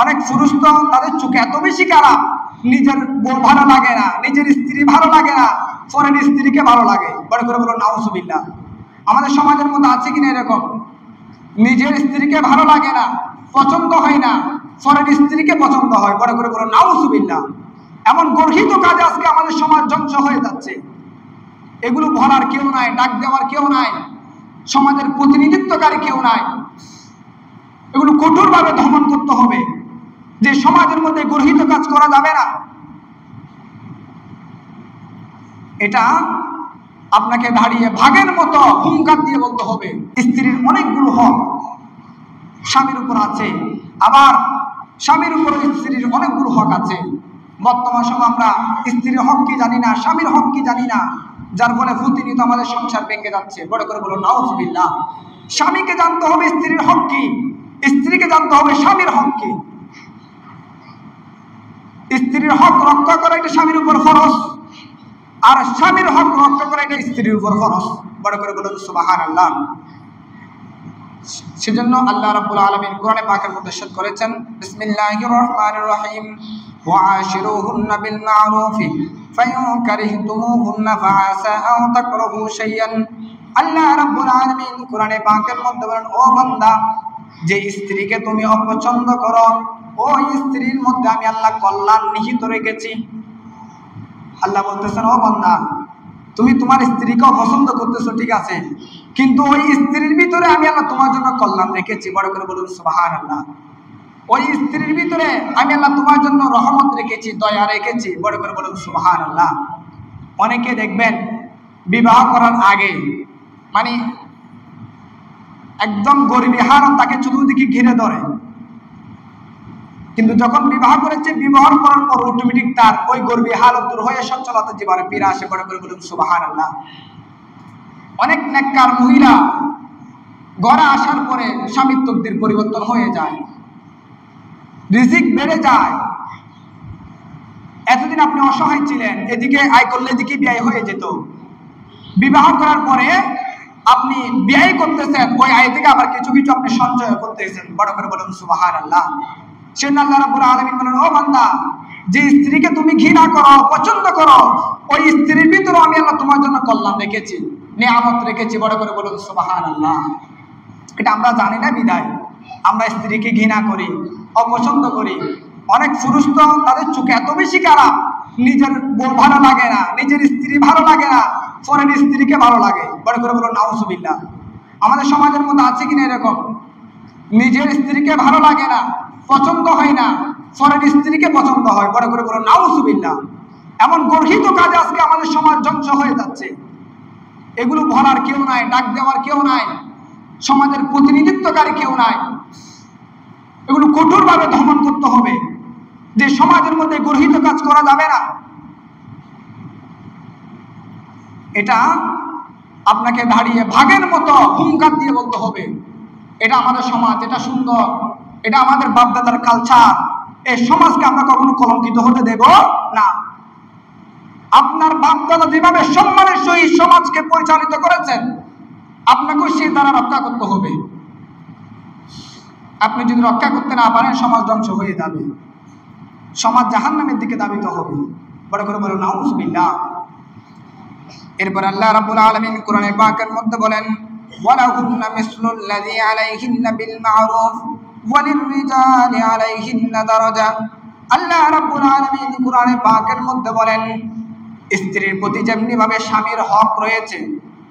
অনেক পুরুষ তো তাদের চোখে এত বেশি খারাপ, নিজের বউ ভালো লাগে না, নিজের স্ত্রী ভালো লাগে না, পরের স্ত্রীকে ভালো লাগে। বড় করে বলো নাউজুবিল্লাহ। আমাদের সমাজের মধ্যে আছে কিনা এরকম? নিজের স্ত্রীকে ভালো লাগে না, পছন্দ হয় না, পরের স্ত্রীকে পছন্দ হয়। বড় করে বলো নাউজুবিল্লাহ। এমন গর্হিত কাজে আজকে আমাদের সমাজ ধ্বংস হয়ে যাচ্ছে। এগুলো বলার কেউ নাই, ডাক দেওয়ার কেউ নাই, সমাজের প্রতিনিধিত্বকারী কেউ নাই। এগুলো কঠোরভাবে দমন করতে হবে, যে সমাজের মধ্যে গর্হিত কাজ করা যাবে না। এটা আপনাকে দাঁড়িয়ে ভাগের মতো হুঙ্কার দিয়ে বলতে হবে। স্ত্রীর অনেকগুলো হক স্বামীর উপর আছে, আবার স্বামীর উপর স্ত্রীর অনেকগুলো হক আছে। বর্তমান সময় আমরা স্ত্রীর হক কি জানি না, স্বামীর হক কি জানি না, যার ফলে প্রতিনিয়ত আমাদের সংসার ভেঙে যাচ্ছে। বড় করে বলো নাউজুবিল্লাহ। স্বামীকে জানতে হবে স্ত্রীর হক কি, স্ত্রীকে জানতে হবে স্বামীর হক কি। স্ত্রীর হক রক্ষা করা এটা স্বামীর উপর ফরজ, আর স্বামীর হক রক্ষা করা এটা স্ত্রীর উপর ফরজ। বড় করে বলুন সুবহানাল্লাহ। সেজন্য আল্লাহ রাব্বুল আলামিন কোরআনে পাকের মধ্যে ইরশাদ করেছেন, বিসমিল্লাহির রহমানির রহিম, ওয়াআশিরুহুন্না বিল মা'রুফ ফাইন কারিহতুমুহুন্না ফাআসা আন তাকরাহু শাইআন। আল্লাহ রাব্বুল আলামিন কোরআনে পাকের মধ্যে বলেন, ও বান্দা, যে স্ত্রীকে তুমি অপছন্দ করো, ওই স্ত্রীর মধ্যে আমি আল্লাহ কল্যাণ নিহিত রেখেছি। আল্লাহ বলতেছেন, ও বান্দা, তুমি তোমার স্ত্রীকে পছন্দ করতেছো ঠিক আছে, কিন্তু ওই স্ত্রীর ভিতরে আমি আল্লাহ তোমার জন্য কল্যাণ রেখেছি। বড় করে বলুন সুবহানাল্লাহ। ওই স্ত্রীর ভিতরে আমি আল্লাহ তোমার জন্য রহমত রেখেছি, দয়া রেখেছি। বড় করে বলুন সুবহানাল্লাহ। অনেকে দেখবেন বিবাহ করার আগে মানে একদম গরিবী হারাম তাকে চতুর্দিকে ঘিরে ধরে, কিন্তু যখন বিবাহ করেছে, বিবাহ করার পর অটোমেটিক তার ওই গরিবী হালত দূর হয়ে সচ্ছলতা জীবনে ফিরে আসে। বড় করে বলুন সুবহানাল্লাহ। অনেক নেককার মহিলা ঘরে আসার পরে স্বামীর তকদির পরিবর্তন হয়ে যায়, রিজিক বেড়ে যায়। এতদিন আপনি অসহায় ছিলেন, এদিকে আয় করলে এদিকে ব্যয় হয়ে যেত। বিবাহ করার পরে আপনি ব্যয় করতেছেন, ওই আয় থেকে আবার কিছু কিছু আপনি সঞ্চয় করতেছেন। বড় করে বলুন সুবহানাল্লাহ। সেজন্য আল্লাহ রাব্বুল আলামিন বলেন, ও বান্দা, যে স্ত্রীকে তুমি ঘৃণা করো, পছন্দ করো, ওই স্ত্রীর ভিতরে আমি আল্লাহ তোমার জন্য কল্যাণ রেখেছি, নিয়ামত রেখেছি। বড় করে বলুন সুবহানাল্লাহ। এটা আমরা জানি না বিদায় আমরা স্ত্রীকে ঘৃণা করি, অপছন্দ করি। অনেক পুরুষ তো তাদের চোখে এত বেশি খারাপ, নিজের বউ ভালো লাগে না, নিজের স্ত্রী ভালো লাগে না, পরের স্ত্রীকে ভালো লাগে। বড় করে বলুন নাউজুবিল্লাহ। আমাদের সমাজের মধ্যে আছে কিনা এরকম? নিজের স্ত্রীকে ভালো লাগে না, পছন্দ হয় না, পরের স্ত্রীকে পছন্দ হয়। বড় করে বলুন নাউজুবিল্লাহ। এমন গর্হিত কাজে আজকে আমাদের সমাজ ধ্বংস হয়ে যাচ্ছে। এগুলো বলার কেউ নাই, ডাক দেওয়ার কেউ নাই, সমাজের প্রতিনিধিত্বকারী কেউ নাই। এগুলো কঠোরভাবে দমন করতে হবে, যে সমাজের মধ্যে গর্হিত কাজ করা যাবে না। এটা আপনাকে দাঁড়িয়ে ভাগের মতো হুঙ্কার দিয়ে বলতে হবে, এটা আমাদের সমাজ, এটা সুন্দর, এটা আমাদের বাপদাদার কালচার। এই সমাজকে আমরা কখনো কলঙ্কিত হতে দেব না। আপনার বাপদাদা যেভাবে সম্মানের সহিত সমাজকে পরিচালিত করেছেন, আপনাকেও সেই দ্বারা রক্ষা করতে হবে। আপনি যদি রক্ষা করতে না পারেন, সমাজ ধ্বংস হয়ে যাবে, সমাজ জাহান্নামের দিকে ধাবিত হবে। বড় করে বলুন নাউজুবিল্লাহ। এরপর আল্লাহ রাব্বুল আলামিন কোরআনে পাকের মধ্যে বলেন, ওয়ালাহুন্না মিসলুল্লাযী আলাইহিন্না বিল মা'রুফ ওয়ালিররিজালি আলাইহিন্না দারাজা। আল্লাহ রাব্বুল আলামিন কোরআনে পাকের মধ্যে বলেন, স্ত্রীর প্রতি যেমনি ভাবে স্বামীর হক রয়েছে,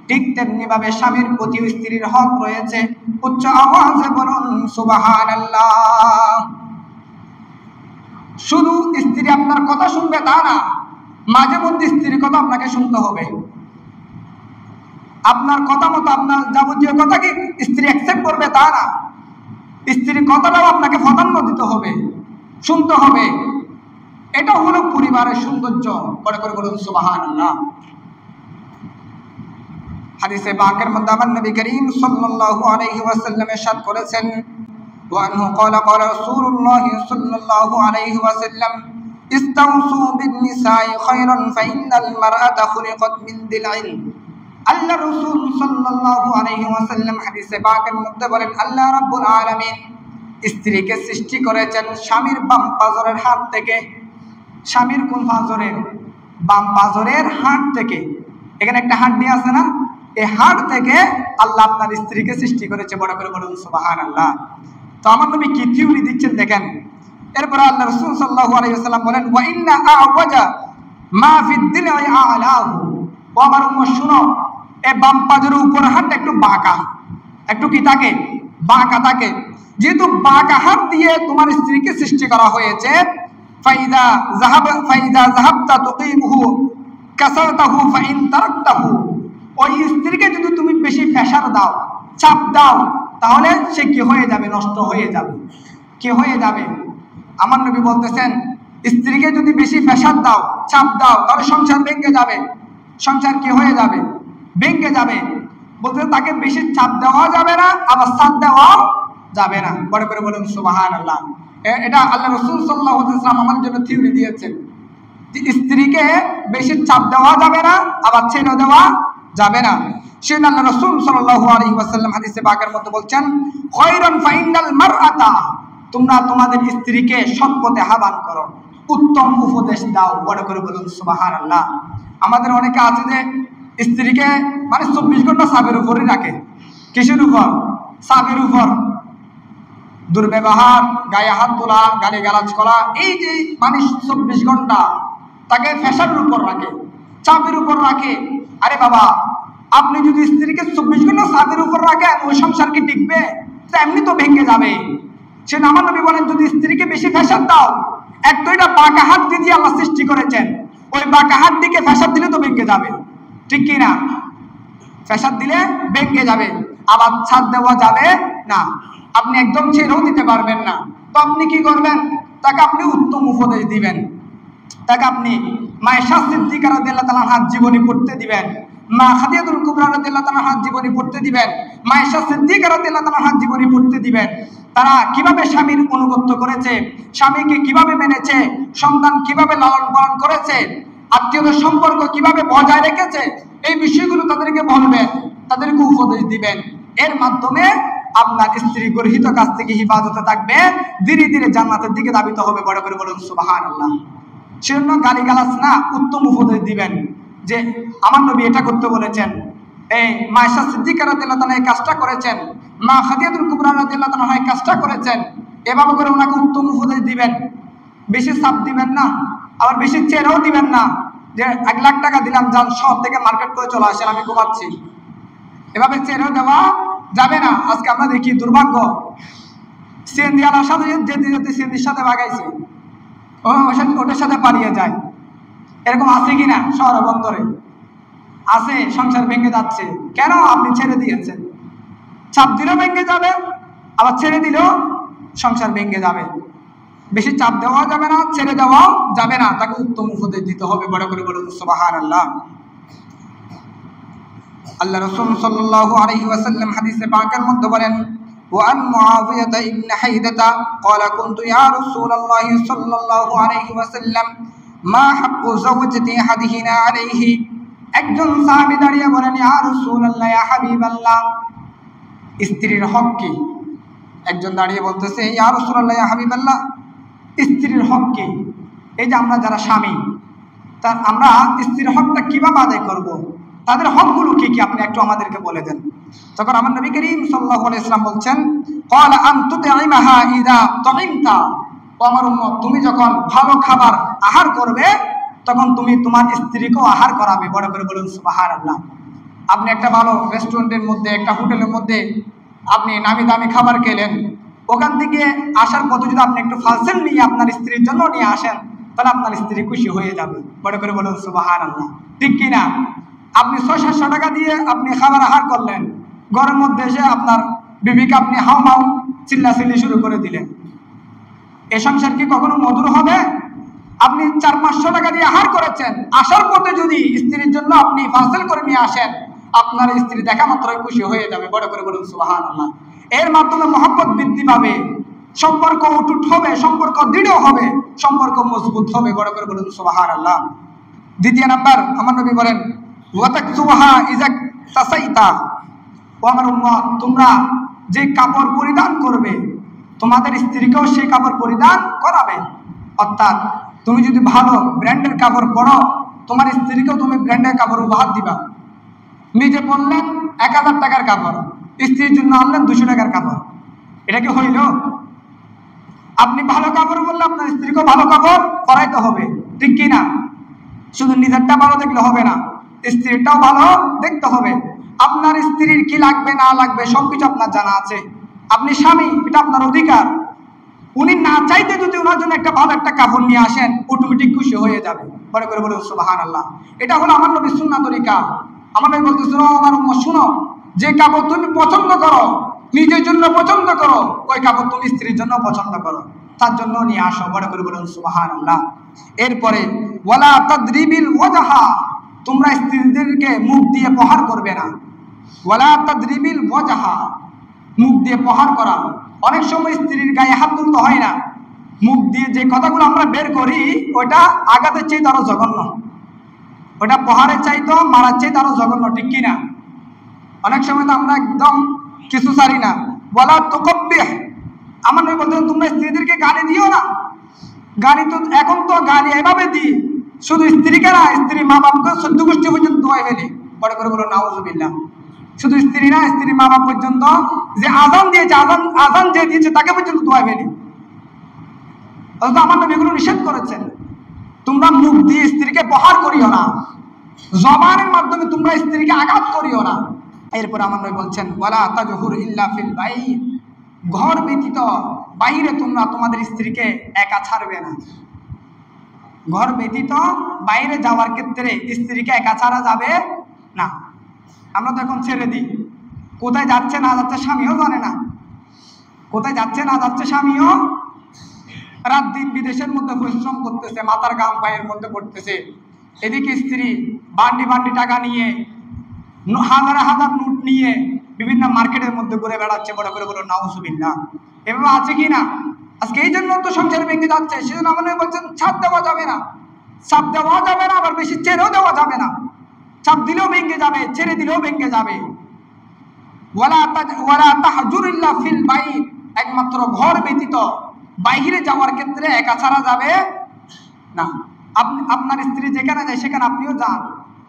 ঠিক তেমনি ভাবে স্বামীর প্রতি স্ত্রীর হক রয়েছে। উচ্চ আওয়াজে বলুন সুবহানাল্লাহ। শুধু স্ত্রী আপনার কথা শুনবে তা না, মাঝে মধ্যে স্ত্রীর কথা আপনাকে শুনতে হবে। আপনার কথা মতো আপনার যাবতীয় কথা কি স্ত্রী অ্যাকসেপ্ট করবে তা না, স্ত্রীর কথাটাও আপনাকে প্রাধান্য দিতে হবে, শুনতে হবে। এটা হলো পরিবারের সৌন্দর্য। বড় করে বলুন সুবহানাল্লাহ। হাদিসে পাকের মধ্যে আমার নবী করিম সাল্লাল্লাহু আলাইহি ওয়াসাল্লাম ইরশাদ করেছেন, ওয়া আনহু ক্বালা ক্বালা রাসূলুল্লাহ সাল্লাল্লাহু আলাইহি ওয়াসাল্লাম, ইস্তাউসু বিন নিসাই খায়রান ফাইন্নাল মারআতা খুলিকাত মিন দিলইন। আল্লাহ রাসূল সাল্লাল্লাহু আলাইহি ওয়াসাল্লাম হাদিসে পাকের মধ্যে বলেন, আল্লাহ রাব্বুল আলামিন স্ত্রীকে সৃষ্টি করেছেন স্বামীর বাম পাজরের হাত থেকে। স্বামীর কোন পাজরের? বাম পাজরের হাত থেকে। এখানে একটা হাড্ডি আছে না, এই হাড় থেকে আল্লাহ আপনার স্ত্রীকে সৃষ্টি করেছে। বড় করে বলুন সুবহানাল্লাহ। তো আমার নবী কি থিওরি দিচ্ছেন দেখেন। এরপর আল্লাহ রাসূল সাল্লাল্লাহু আলাইহি ওয়াসাল্লাম বলেন, ওয়া ইন্না আওয়াজা মা ফিদ দিল'i আ'লাহু। ও আমার উম্মত শুনো, এই বাম পাজরের উপর হাড়টা একটু বাঁকা, একটু কি থাকে? বাঁকা থাকে। যেহেতু বাঁকা হাড় দিয়ে তোমার স্ত্রীকে সৃষ্টি করা হয়েছে, ফাইদা যাহাবতা তুকিমুহু কাসারতাহু ফাইন তারাকতাহু। ওই স্ত্রীকে যদি তুমি বেশি প্রেসার দাও, চাপ দাও, তাহলে সে কি হয়ে যাবে? নষ্ট হয়ে যাবে। কি হয়ে যাবে? আমার নবী বলতেছেন, স্ত্রীকে যদি বেশি প্রেসার দাও, চাপ দাও, তাহলে সংসার ভেঙে যাবে। সংসার কি হয়ে যাবে? ভেঙে যাবে। বলতে তাকে বেশি চাপ দেওয়া যাবে না, আবার সাথ দেওয়াও যাবে না। বড় করে বলুন সুবহানাল্লাহ। এটা আল্লাহ রাসূল সাল্লাল্লাহু আলাইহি ওয়াসাল্লাম আমাদের জন্য থিওরি দিয়েছেন যে স্ত্রীকে বেশি চাপ দেওয়া যাবে না, আবার ছেড়ে দেওয়া যাবে না। সেজন্য আল্লাহ রাসূল সাল্লাল্লাহু আলাইহি ওয়াসাল্লাম হাদিসে পাকের মধ্যে বলছেন, খায়রান ফাইনাল মারআতা, তোমরা তোমাদের স্ত্রীকে সৎ পথে আহ্বান করো, উত্তম উপদেশ দাও। বড় করে বলুন সুবহানাল্লাহ। আমাদের অনেকে আছে যে স্ত্রীকে মানে 24 ঘন্টা সাবের উপরই রাখে। কিসের উপর? সাবের উপর। দুর্ব্যবহার, গায়ে হাত তোলা, গালিগালাজ করা, এই যে মানে 24 ঘন্টা তাকে ফ্যাশনের উপর রাখে, চাপের উপর রাখে। আরে বাবা, আপনি যদি স্ত্রীকে 24 ঘন্টা চাপের উপর রাখেন, ওই সংসার কি টিকবে? তা এমনি তো ভেঙে যাবে। সে আমার নবী বলেন, যদি স্ত্রীকে বেশি ফ্যাশন দাও, এক তো এটা বাঁকা হাত দিয়ে আল্লাহ সৃষ্টি করেছেন, ওই বাঁকা হাত দিকে ফ্যাশন দিলে তো ভেঙে যাবে, ঠিক কি না? ফ্যাশন দিলে ভেঙে যাবে, আবার ছাড় দেওয়া যাবে না। আপনি একদম ছেড়েও দিতে পারবেন না। তো আপনি কি করবেন? তাকে আপনি উত্তম উপদেশ দিবেন। তাকে আপনি মায়েশা সিদ্দিকা রাদিয়াল্লাহু তাআলার হাত জীবনী পড়তে দিবেন, মা খাদিজাতুল কুবরা রাদিয়াল্লাহু তাআলার হাত জীবনী পড়তে দিবেন, মায়েশা সিদ্দিকা রাদিয়াল্লাহু তাআলার হাত জীবনী পড়তে দিবেন। তারা কিভাবে স্বামীর অনুগত্য করেছে, স্বামীকে কিভাবে মেনেছে, সন্তান কিভাবে লালন পালন করেছে, আত্মীয়দের সম্পর্ক কিভাবে বজায় রেখেছে, এই বিষয়গুলো তাদেরকে বলবেন, তাদেরকে উপদেশ দিবেন। এর মাধ্যমে আপনার স্ত্রী গর্হিত কাছ থেকে হেফাজতে থাকবে, ধীরে ধীরে জান্নাতের দিকে ধাবিত হবে। বড় করে বলুন সুবহানাল্লাহ। সেজন্য গালিগালাজ না, উত্তম উপদেশ দিবেন যে আমার নবী এটা করতে বলেছেন, এই মায়েশা সিদ্দিকা রাদিয়াল্লাহু তাআলা এই কাজটা করেছেন, মা খাদিজাতুল কুবরা রাদিয়াল্লাহু তাআলা এই কাজটা করেছেন। এভাবে করে ওনাকে উত্তম উপদেশ দিবেন। বেশি চাপ দিবেন না, আবার বেশি চেরেও দিবেন না যে 1 লাখ টাকা দিলাম, যান শহর থেকে মার্কেট করে চলে আসেন, আমি ঘুমাচ্ছি। এভাবে চেরেও দেওয়া যাবে না। আজকে আমরা দেখি দুর্ভাগ্য, সিএনজি আলার সাথে যেতে যেতে সিএনজির সাথে ভাগাইছে, ওটার সাথে পালিয়ে যায়। এরকম আছে কিনা? শহরে বন্দরে আছে। সংসার ভেঙে যাচ্ছে কেন? আপনি ছেড়ে দিয়েছেন। চাপ দিলেও ভেঙে যাবে, আবার ছেড়ে দিলেও সংসার ভেঙে যাবে। বেশি চাপ দেওয়া যাবে না, ছেড়ে দেওয়াও যাবে না, তাকে উত্তম উপদেশ দিতে হবে। বড় করে বলুন সুবহানাল্লাহ। আল্লাহ রাসূল সাল্লাল্লাহু আলাইহি ওয়াসাল্লাম হাদিসে পাকের মধ্যে বলেন, وعن معاوية ابن حيدة قال كنت يا رسول الله صلى الله عليه وسلم ما حق زوجة أحدنا عليه। একজন সাহাবী দাঁড়িয়ে বলেন, ইয়া রাসূলুল্লাহ, ইয়া হাবিবাল্লাহ, স্ত্রীর হক কি? একজন দাঁড়িয়ে বলতেছে, ইয়া রাসূলুল্লাহ, ইয়া হাবিবাল্লাহ, স্ত্রীর হক কি? এই যে আমরা যারা স্বামী, তার আমরা স্ত্রীর হকটা কিভাবে আদায় করব? তাদের হকগুলো কি কি আপনি একটু আমাদেরকে বলে দেন। তখন আমার নবী করিম সাল্লাল্লাহু আলাইহি ওয়াসাল্লাম বলছেন, ক্বালা আন তুতঈমাহা ইযা তুঈমতা। ও আমার উম্মত, তুমি যখন ভালো খাবার আহার করবে, তখন তুমি তোমার স্ত্রীকেও আহার করাবে। বড় করে বলুন সুবহানাল্লাহ। আপনি একটা ভালো রেস্টুরেন্টের মধ্যে, একটা হোটেলের মধ্যে আপনি নামি দামি খাবার খেলেন, ওখান থেকে আসার পথে যদি আপনি একটু ফালসেল নিয়ে আপনার স্ত্রীর জন্য নিয়ে আসেন, তাহলে আপনার স্ত্রী খুশি হয়ে যাবে। বড় করে বলুন সুবহানাল্লাহ, ঠিক কিনা? আপনি 600-700 টাকা দিয়ে আপনি খাবার আহার করলেন, ঘরের মধ্যে এসে আপনার বিবিকে আপনি হাউ মাউ চিল্লাচিল্লি শুরু করে দিলেন, এ সংসার কি কখনো মধুর হবে? আপনি 400-500 টাকা দিয়ে আহার করেছেন, আসার পথে যদি স্ত্রীর জন্য আপনি ফাসেল করে নিয়ে আসেন, আপনার স্ত্রী দেখা মাত্রই খুশি হয়ে যাবে। বড় করে বলুন সুবহানাল্লাহ। এর মাধ্যমে মহব্বত বৃদ্ধি পাবে, সম্পর্ক অটুট হবে, সম্পর্ক দৃঢ় হবে, সম্পর্ক মজবুত হবে। বড় করে বলুন সুবহানাল্লাহ। দ্বিতীয় নাম্বার, আমার নবী বলেন, ওয়াতাকসুহা ইযা তাসাইতা। ও আমার উম্মত, তোমরা যে কাপড় পরিধান করবে, তোমাদের স্ত্রীকেও সেই কাপড় পরিধান করাবে। অর্থাৎ তুমি যদি ভালো ব্র্যান্ডের কাপড় পরো, তোমার স্ত্রীকেও তুমি ব্র্যান্ডের কাপড় উপহার দিবা। নিজে পরলেন 1000 টাকার কাপড়, স্ত্রীর জন্য আনলেন 200 টাকার কাপড়, এটা কি হইল? আপনি ভালো কাপড় বললে আপনার স্ত্রীকেও ভালো কাপড় পরাইতে হবে, ঠিক কি না? শুধু নিজেরটা ভালো দেখলে হবে না, স্ত্রীরটাও ভালো দেখতে হবে। আপনার স্ত্রীর কি লাগবে না লাগবে সবকিছু আপনার জানা আছে। আপনি স্বামী, এটা আপনার অধিকার। উনি না চাইতে যদি ওনার জন্য একটা ভালো একটা কাপড় নিয়ে আসেন, অটোমেটিক খুশি হয়ে যাবে। বড় করে বলে সুবহানাল্লাহ। এটা হলো আমার নবীর সুন্নাহ তরিকা। আমার নবী বলতেছিল, আমার উম্মত শুনো, যে কাপড় তুমি পছন্দ করো, নিজের জন্য পছন্দ করো, ওই কাপড় তুমি স্ত্রীর জন্য পছন্দ করো, তার জন্য নিয়ে আসো। বড় করে বলুন সুবহানাল্লাহ। এরপরে ওয়ালা তাদরিবিল ওয়াজহা, তোমরা স্ত্রীদেরকে মুখ দিয়ে প্রহার করবে না। ওয়ালা তাদরিবিল ওয়াজহা, মুখ দিয়ে প্রহার করা। অনেক সময় স্ত্রীর গায়ে হাত তুলতে হয় না, মুখ দিয়ে যে কথাগুলো আমরা বের করি ওটা আঘাতের চাইতে আরো জঘন্য, ওটা প্রহারের চাইতো মারার চাইতে আরো জঘন্য, ঠিক কিনা? অনেক সময় তো আমরা একদম কিছু ছাড়ি না। ওয়ালা তুকাব্বিহ, আমার নবী বলতেন তোমরা স্ত্রীদেরকে গালি দিও না। গালি তো এখন তো গালি এভাবে দিই, শুধু স্ত্রীকে না, স্ত্রী মা বাপকে 14 গোষ্ঠী পর্যন্ত দোয়া ফেলি। বড় করে বলো নাউজুবিল্লাহ। শুধু স্ত্রী না, স্ত্রী মা বাপ পর্যন্ত, যে আজান দিয়েছে, আজান যে দিয়েছে তাকে পর্যন্ত দোয়া ফেলি। অথচ আমার নবী এগুলো নিষেধ করেছেন। তোমরা মুখ দিয়ে স্ত্রীকে প্রহার করিও না, জবানের মাধ্যমে তোমরা স্ত্রীকে আঘাত করিও না। এরপর আমার নবী বলছেন ওয়ালা তাজহুর ইল্লা ফিল বাইত, ঘর ব্যতীত বাইরে তোমরা তোমাদের স্ত্রীকে একা ছাড়বে না। ঘর ব্যতীত বাইরে যাওয়ার ক্ষেত্রে স্ত্রীকে একা ছাড়া যাবে না। আমরা তো এখন ছেড়ে দিই, কোথায় যাচ্ছে না যাচ্ছে স্বামীও জানে না, কোথায় যাচ্ছে না যাচ্ছে স্বামীও রাত দিন বিদেশের মধ্যে পরিশ্রম করতেছে, মাথার গাম পায়ের মধ্যে পড়তেছে। এদিকে স্ত্রী বান্ডি বান্ডি টাকা নিয়ে, হাজার হাজার নোট নিয়ে বিভিন্ন মার্কেটের মধ্যে ঘুরে বেড়াচ্ছে। বড় করে বলো নাউজুবিল্লাহ। এভাবে আছে কি না? আজকে এই জন্য তো সংসার ভেঙে যাচ্ছে। সেজন্য আমাদের বলছেন ছাপ দেওয়া যাবে না, ছাপ দেওয়া যাবে না, আবার বেশি ছেড়েও দেওয়া যাবে না। চাপ দিলেও ভেঙে যাবে, ছেড়ে দিলেও ভেঙে যাবে। ওয়ালা তাহজুর ইল্লা ফিল বাইত, একমাত্র ঘর ব্যতীত বাইরে যাওয়ার ক্ষেত্রে একা ছাড়া যাবে না। আপনার স্ত্রী যেখানে যায় সেখানে আপনিও যান,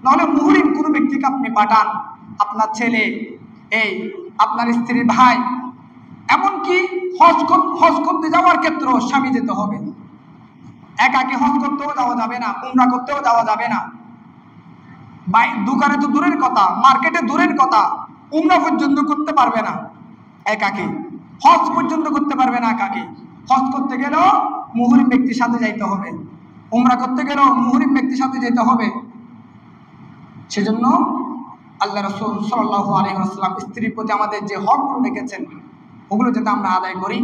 নাহলে মুহরিম কোনো ব্যক্তিকে আপনি পাঠান, আপনার ছেলে, এই আপনার স্ত্রীর ভাই, এমনকি হজ করতে যাওয়ার ক্ষেত্রেও স্বামী যেতে হবে। একাকে হজ করতেও যাওয়া যাবে না, উমরা করতেও যাওয়া যাবে না। দোকানে তো দূরের কথা, মার্কেটে দূরের কথা, উমরা পর্যন্ত করতে পারবে না একাকে, হজ পর্যন্ত করতে পারবে না একাকে। হজ করতে গেলেও মুহরিম ব্যক্তির সাথে যাইতে হবে, উমরা করতে গেলেও মুহরিম ব্যক্তির সাথে যেতে হবে। সেজন্য আল্লাহ রাসূল সাল্লাল্লাহু আলাইহি ওয়াসাল্লাম স্ত্রীর প্রতি আমাদের যে হকগুলো রেখেছেন ওগুলো যাতে আমরা আদায় করি।